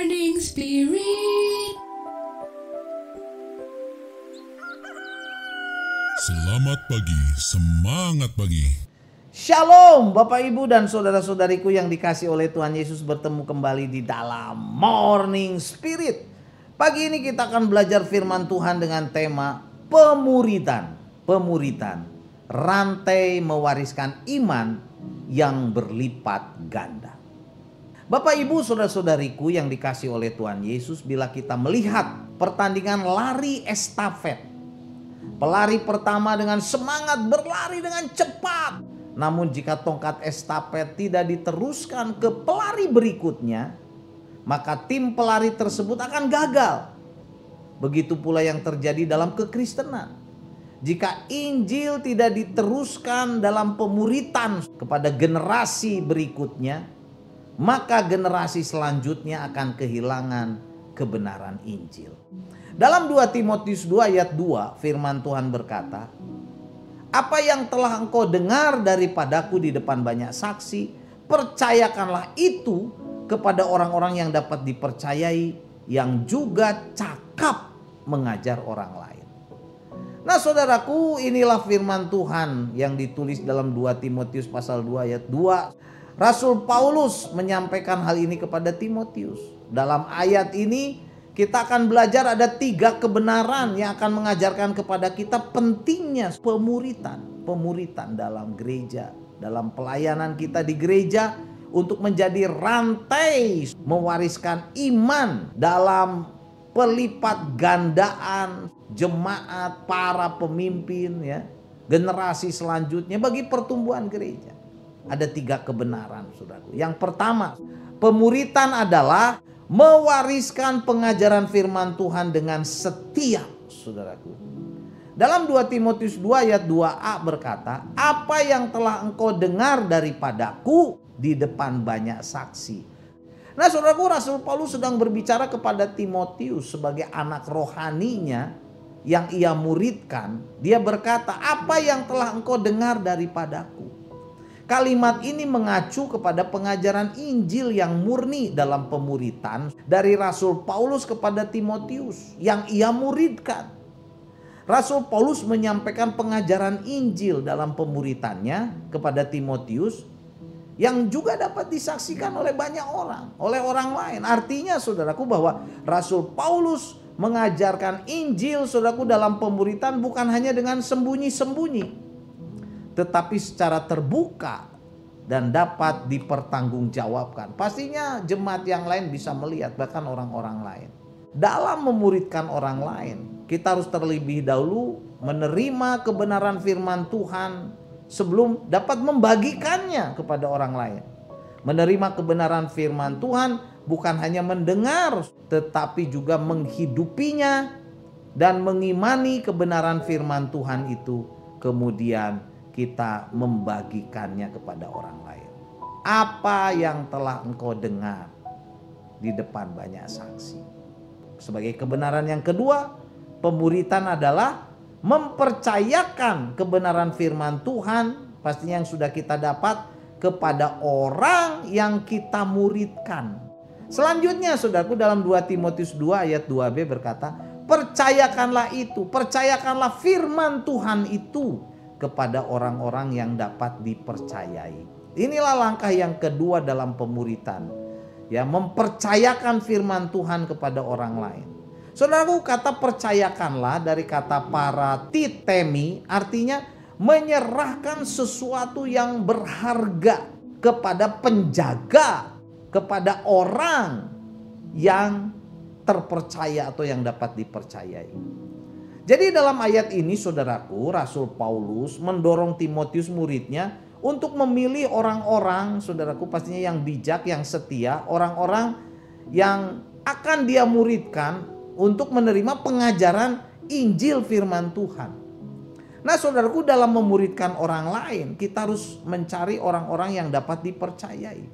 Morning Spirit. Selamat pagi, semangat pagi. Shalom Bapak Ibu dan saudara-saudariku yang dikasih oleh Tuhan Yesus, bertemu kembali di dalam Morning Spirit. Pagi ini kita akan belajar firman Tuhan dengan tema pemuritan. Pemuritan, rantai mewariskan iman yang berlipat ganda. Bapak Ibu saudara-saudariku yang dikasih oleh Tuhan Yesus, bila kita melihat pertandingan lari estafet, pelari pertama dengan semangat berlari dengan cepat. Namun jika tongkat estafet tidak diteruskan ke pelari berikutnya, maka tim pelari tersebut akan gagal. Begitu pula yang terjadi dalam kekristenan. Jika Injil tidak diteruskan dalam pemuritan kepada generasi berikutnya, maka generasi selanjutnya akan kehilangan kebenaran Injil. Dalam 2 Timotius 2 ayat 2 firman Tuhan berkata, "Apa yang telah engkau dengar daripadaku di depan banyak saksi, percayakanlah itu kepada orang-orang yang dapat dipercayai, yang juga cakap mengajar orang lain." Nah saudaraku, inilah firman Tuhan yang ditulis dalam 2 Timotius pasal 2 ayat 2. Rasul Paulus menyampaikan hal ini kepada Timotius. Dalam ayat ini kita akan belajar ada 3 kebenaran yang akan mengajarkan kepada kita pentingnya pemuritan. Pemuritan dalam gereja, dalam pelayanan kita di gereja, untuk menjadi rantai mewariskan iman dalam pelipat gandaan jemaat, para pemimpin, ya, generasi selanjutnya bagi pertumbuhan gereja. Ada 3 kebenaran, saudaraku. Yang pertama, pemuritan adalah mewariskan pengajaran firman Tuhan dengan setia, saudaraku. Dalam 2 Timotius 2 ayat 2a berkata, "Apa yang telah engkau dengar daripadaku di depan banyak saksi." Nah saudaraku, Rasul Paulus sedang berbicara kepada Timotius sebagai anak rohaninya yang ia muridkan. Dia berkata, "Apa yang telah engkau dengar daripadaku." Kalimat ini mengacu kepada pengajaran Injil yang murni dalam pemuritan dari Rasul Paulus kepada Timotius yang ia muridkan. Rasul Paulus menyampaikan pengajaran Injil dalam pemuritannya kepada Timotius yang juga dapat disaksikan oleh banyak orang, oleh orang lain. Artinya saudaraku bahwa Rasul Paulus mengajarkan Injil, saudaraku, dalam pemuritan bukan hanya dengan sembunyi-sembunyi, tetapi secara terbuka dan dapat dipertanggungjawabkan. Pastinya jemaat yang lain bisa melihat, bahkan orang-orang lain. Dalam memuridkan orang lain, kita harus terlebih dahulu menerima kebenaran firman Tuhan sebelum dapat membagikannya kepada orang lain. Menerima kebenaran firman Tuhan bukan hanya mendengar, tetapi juga menghidupinya dan mengimani kebenaran firman Tuhan itu, kemudian kita membagikannya kepada orang lain. Apa yang telah engkau dengar di depan banyak saksi. Sebagai kebenaran yang kedua, pemuritan adalah mempercayakan kebenaran firman Tuhan, pastinya yang sudah kita dapat, kepada orang yang kita muridkan. Selanjutnya saudaraku, dalam 2 Timotius 2 ayat 2b berkata, "Percayakanlah itu, percayakanlah firman Tuhan itu kepada orang-orang yang dapat dipercayai." Inilah langkah yang kedua dalam pemuritan, ya, mempercayakan firman Tuhan kepada orang lain. Saudaraku, kata percayakanlah dari kata paratitemi artinya menyerahkan sesuatu yang berharga kepada penjaga, kepada orang yang terpercaya atau yang dapat dipercayai. Jadi dalam ayat ini saudaraku, Rasul Paulus mendorong Timotius muridnya untuk memilih orang-orang, saudaraku, pastinya yang bijak, yang setia, orang-orang yang akan dia muridkan untuk menerima pengajaran Injil firman Tuhan. Nah saudaraku, dalam memuridkan orang lain, kita harus mencari orang-orang yang dapat dipercayai.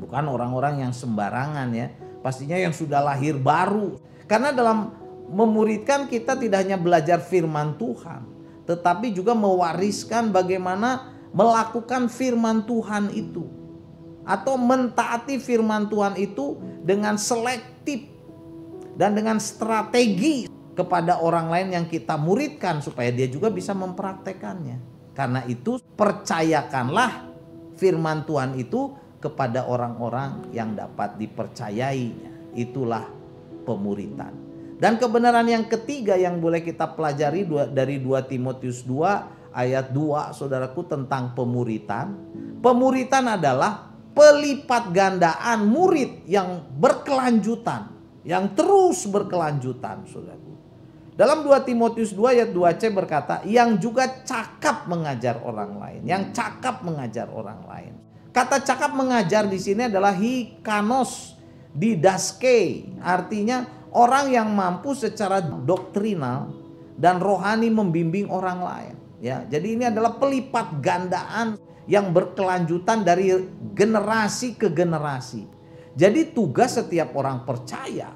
Bukan orang-orang yang sembarangan, ya, pastinya yang sudah lahir baru. Karena dalam memuridkan kita tidak hanya belajar firman Tuhan, tetapi juga mewariskan bagaimana melakukan firman Tuhan itu. atau mentaati firman Tuhan itu dengan selektif dan dengan strategi kepada orang lain yang kita muridkan supaya dia juga bisa mempraktekannya. Karena itu percayakanlah firman Tuhan itu kepada orang-orang yang dapat dipercayainya. Itulah pemuritan. Dan kebenaran yang ketiga yang boleh kita pelajari dari 2 Timotius 2 ayat 2 saudaraku tentang pemuritan. Pemuritan adalah pelipat gandaan murid yang berkelanjutan, yang terus berkelanjutan, saudaraku. Dalam 2 Timotius 2 ayat 2c berkata, yang juga cakap mengajar orang lain, yang cakap mengajar orang lain. Kata cakap mengajar di sini adalah hikanos didaske, artinya orang yang mampu secara doktrinal dan rohani membimbing orang lain. Ya, jadi ini adalah pelipat gandaan yang berkelanjutan dari generasi ke generasi. Jadi tugas setiap orang percaya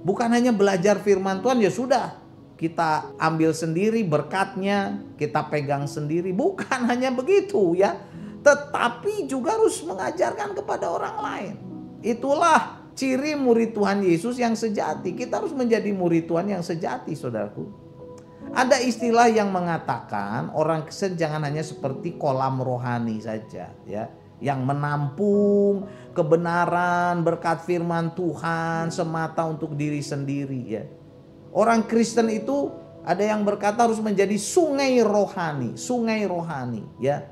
bukan hanya belajar firman Tuhan, ya sudah kita ambil sendiri berkatnya, kita pegang sendiri. Bukan hanya begitu ya, tetapi juga harus mengajarkan kepada orang lain. Itulah ciri murid Tuhan Yesus yang sejati. Kita harus menjadi murid Tuhan yang sejati, saudaraku. Ada istilah yang mengatakan orang Kristen jangan hanya seperti kolam rohani saja ya, yang menampung kebenaran berkat firman Tuhan semata untuk diri sendiri ya. Orang Kristen itu ada yang berkata harus menjadi sungai rohani ya.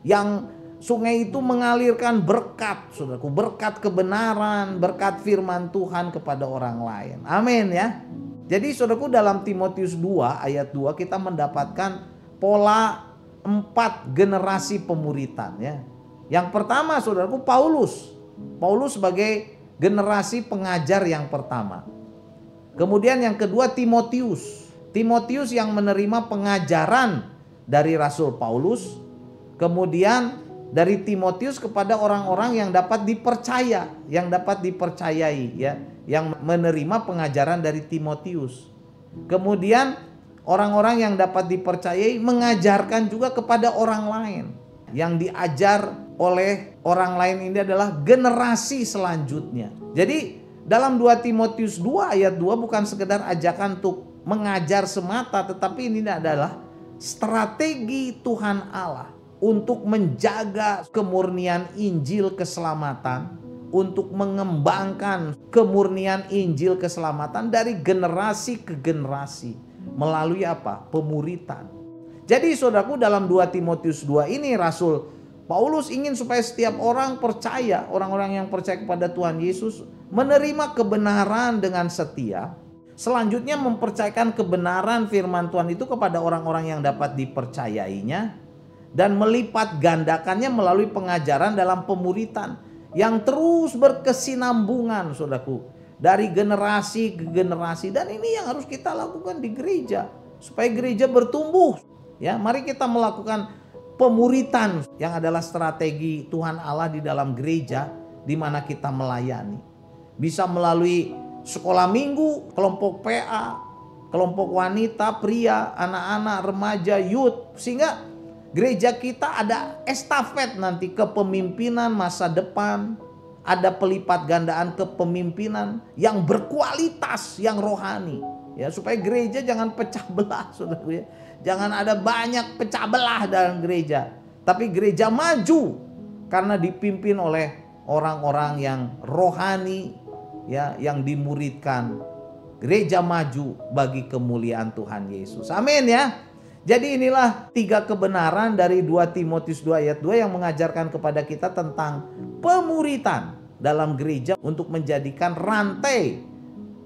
Yang sungai itu mengalirkan berkat, saudaraku, berkat kebenaran, berkat firman Tuhan kepada orang lain. Amin ya. Jadi saudaraku, dalam Timotius 2 ayat 2 kita mendapatkan pola 4 generasi pemuritan ya. Yang pertama saudaraku Paulus sebagai generasi pengajar yang pertama. Kemudian yang kedua Timotius yang menerima pengajaran dari Rasul Paulus. Kemudian dari Timotius kepada orang-orang yang dapat dipercaya, yang dapat dipercayai ya, yang menerima pengajaran dari Timotius. Kemudian orang-orang yang dapat dipercayai mengajarkan juga kepada orang lain. Yang diajar oleh orang lain ini adalah generasi selanjutnya. Jadi dalam 2 Timotius 2 ayat 2 bukan sekedar ajakan untuk mengajar semata, tetapi ini adalah strategi Tuhan Allah untuk menjaga kemurnian Injil keselamatan, untuk mengembangkan kemurnian Injil keselamatan dari generasi ke generasi melalui apa? Pemuritan. Jadi saudaraku, dalam 2 Timotius 2 ini Rasul Paulus ingin supaya setiap orang percaya, orang-orang yang percaya kepada Tuhan Yesus menerima kebenaran dengan setia. Selanjutnya mempercayakan kebenaran firman Tuhan itu kepada orang-orang yang dapat dipercayainya dan melipat gandakannya melalui pengajaran dalam pemuritan yang terus berkesinambungan, saudaraku, dari generasi ke generasi. Dan ini yang harus kita lakukan di gereja supaya gereja bertumbuh. Ya, mari kita melakukan pemuritan yang adalah strategi Tuhan Allah di dalam gereja di mana kita melayani. Bisa melalui sekolah minggu, kelompok PA, kelompok wanita, pria, anak-anak, remaja, youth, sehingga gereja kita ada estafet nanti kepemimpinan masa depan, ada pelipat gandaan kepemimpinan yang berkualitas, yang rohani. Ya, supaya gereja jangan pecah belah, saudaraku ya. Jangan ada banyak pecah belah dalam gereja, tapi gereja maju karena dipimpin oleh orang-orang yang rohani ya, yang dimuridkan. Gereja maju bagi kemuliaan Tuhan Yesus. Amin ya. Jadi inilah 3 kebenaran dari 2 Timotius 2 ayat 2 yang mengajarkan kepada kita tentang pemuritan dalam gereja untuk menjadikan rantai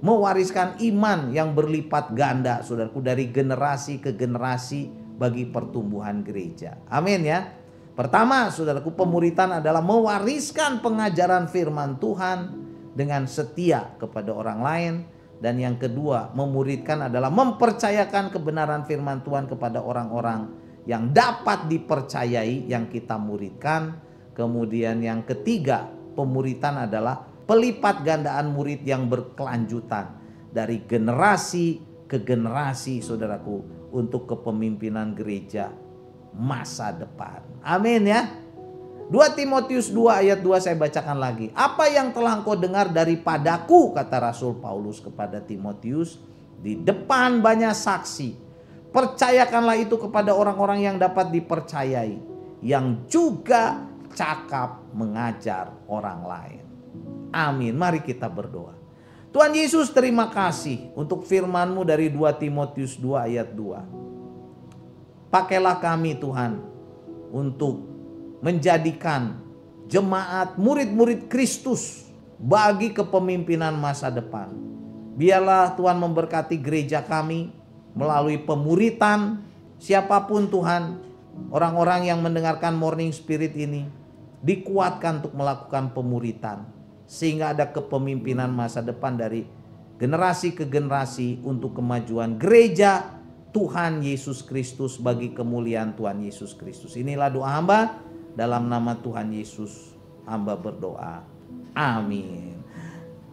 mewariskan iman yang berlipat ganda, saudaraku, dari generasi ke generasi bagi pertumbuhan gereja. Amin ya. Pertama, saudaraku, pemuritan adalah mewariskan pengajaran firman Tuhan dengan setia kepada orang lain. Dan yang kedua, memuridkan adalah mempercayakan kebenaran firman Tuhan kepada orang-orang yang dapat dipercayai yang kita muridkan. Kemudian yang ketiga, pemuritan adalah pelipat gandaan murid yang berkelanjutan dari generasi ke generasi, saudaraku, untuk kepemimpinan gereja masa depan. Amin ya. 2 Timotius 2 ayat 2 saya bacakan lagi. Apa yang telah engkau dengar daripadaku, kata Rasul Paulus kepada Timotius, di depan banyak saksi. Percayakanlah itu kepada orang-orang yang dapat dipercayai, yang juga cakap mengajar orang lain. Amin. Mari kita berdoa. Tuhan Yesus, terima kasih untuk firman-Mu dari 2 Timotius 2 ayat 2. Pakailah kami Tuhan untuk menjadikan jemaat murid-murid Kristus bagi kepemimpinan masa depan. Biarlah Tuhan memberkati gereja kami melalui pemuritan. Siapapun Tuhan, orang-orang yang mendengarkan Morning Spirit ini dikuatkan untuk melakukan pemuritan, sehingga ada kepemimpinan masa depan dari generasi ke generasi untuk kemajuan gereja Tuhan Yesus Kristus, bagi kemuliaan Tuhan Yesus Kristus. Inilah doa hamba, dalam nama Tuhan Yesus hamba berdoa. Amin.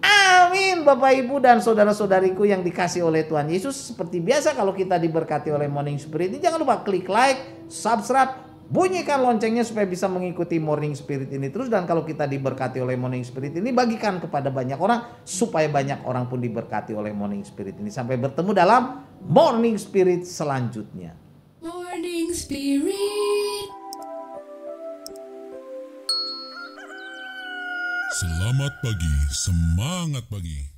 Amin. Bapak Ibu dan saudara-saudariku yang dikasih oleh Tuhan Yesus, seperti biasa kalau kita diberkati oleh Morning Spirit ini, jangan lupa klik like, subscribe, bunyikan loncengnya supaya bisa mengikuti Morning Spirit ini terus. Dan kalau kita diberkati oleh Morning Spirit ini, bagikan kepada banyak orang supaya banyak orang pun diberkati oleh Morning Spirit ini. Sampai bertemu dalam Morning Spirit selanjutnya. Morning Spirit. Selamat pagi, semangat pagi.